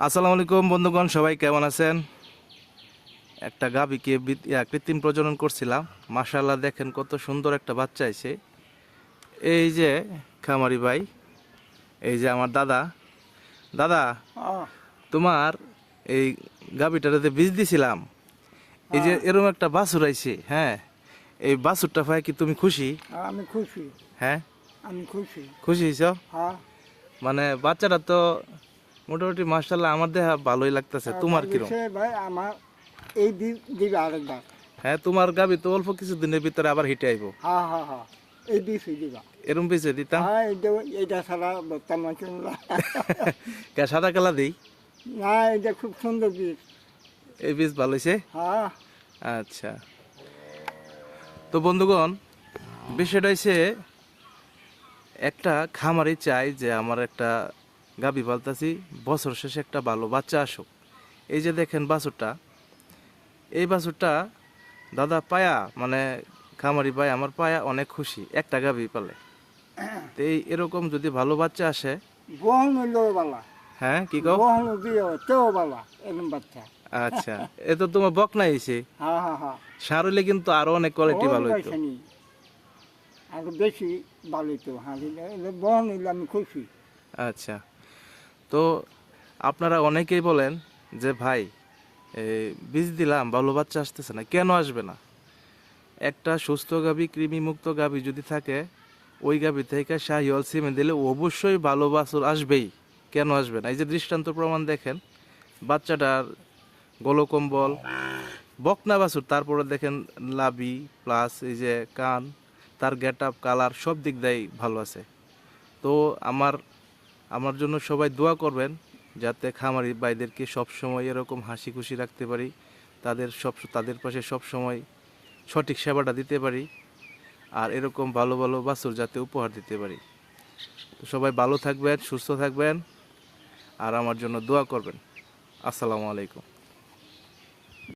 আসসালামু আলাইকুম বন্ধুগণ, সবাই কেমন আছেন? একটা গাভীকে কৃত্রিম প্রজনন করছিলাম। মাশাআল্লাহ, দেখেন কত সুন্দর একটা বাচ্চা আছে। এই যে খামারি ভাই, এই যে আমার দাদা। দাদা, হ্যাঁ, তোমার এই গাভীটাতে বীজ দিছিলাম, এই যে হ্যাঁ, এরকম একটা বাছুর আইছে। হ্যাঁ, এই বাছুরটা পাই কি তুমি খুশি? আমি খুশি। হ্যাঁ, আমি খুশি। খুশি হয়েছ? হ্যাঁ, মানে বাচ্চাটা তো মোটামুটি মাশাআল্লাহ আমার দেহা ভালোই লাগতেছে। তোমার কিরকম? বলছে ভাই আমার এই দিবে আরেকবার। হ্যাঁ, তোমার গাভী তো অল্প কিছুদিনের ভিতরে আবার হিটে আইব। হ্যাঁ, হ্যাঁ, হ্যাঁ, এই দিবি দিবা। এরম পিছে দিতাম। হ্যাঁ, এটা ছাড়া বর্তমান শুনলাম। কে সাদা কালা দেই? না, এটা খুব সুন্দর বীজ। এই বীজ ভালো হয়েছে। হ্যাঁ, আচ্ছা, তো বন্ধুগণ, বিষয়টা হচ্ছে একটা খামারি চাই যে আমার একটা গাভী পালতাছি, বছর শেষে একটা ভালো বাচ্চা আসুক। এই যে দেখেন বাছুরটা, এই বাছুরটা দাদা পায়া, মানে খামারি ভাই আমার পায়া অনেক খুশি একটা গাভী পালে। তো এই এরকম যদি ভালো বাচ্চা আসে। বহন হইলেও বালা। হ্যাঁ, কি কও? বহন দিও তেও বালা এরকম বাচ্চা। আচ্ছা, এ তো তোমার বক নাই হয়েছে। হ্যাঁ, হ্যাঁ, হ্যাঁ। সার হইলে কিন্তু আরো অনেক কোয়ালিটি ভালো হইতো। আর বেশি ভালো হইতো। হ্যাঁ, বহন হইলে আমি খুশি। আচ্ছা, তো আপনারা অনেকেই বলেন যে ভাই, বীজ দিলাম ভালো বাচ্চা আসতেছে না, কেন আসবে না? একটা সুস্থ গাভী, কৃমিমুক্ত গাভী যদি থাকে, ওই গাভী থেকে শাহিওয়াল সিমেন্ট দিলে অবশ্যই ভালো বাছুর আসবেই। কেন আসবে না? এই যে দৃষ্টান্ত প্রমাণ দেখেন, বাচ্চাটার গলকম্বল, বকনা বাছুর, তারপরে দেখেন লাবি প্লাস এই যে কান, তার গেট আপ, কালার সব দিক দিয়েই ভালো আছে। তো আমার আমার জন্য সবাই দোয়া করবেন, যাতে খামারি ভাইদেরকে সবসময় এরকম হাসি খুশি রাখতে পারি, তাদের পাশে সব সময় সঠিক সেবাটা দিতে পারি, আর এরকম ভালো ভালো বাছুর যাতে উপহার দিতে পারি। তো সবাই ভালো থাকবেন, সুস্থ থাকবেন, আর আমার জন্য দোয়া করবেন। আসসালামু আলাইকুম।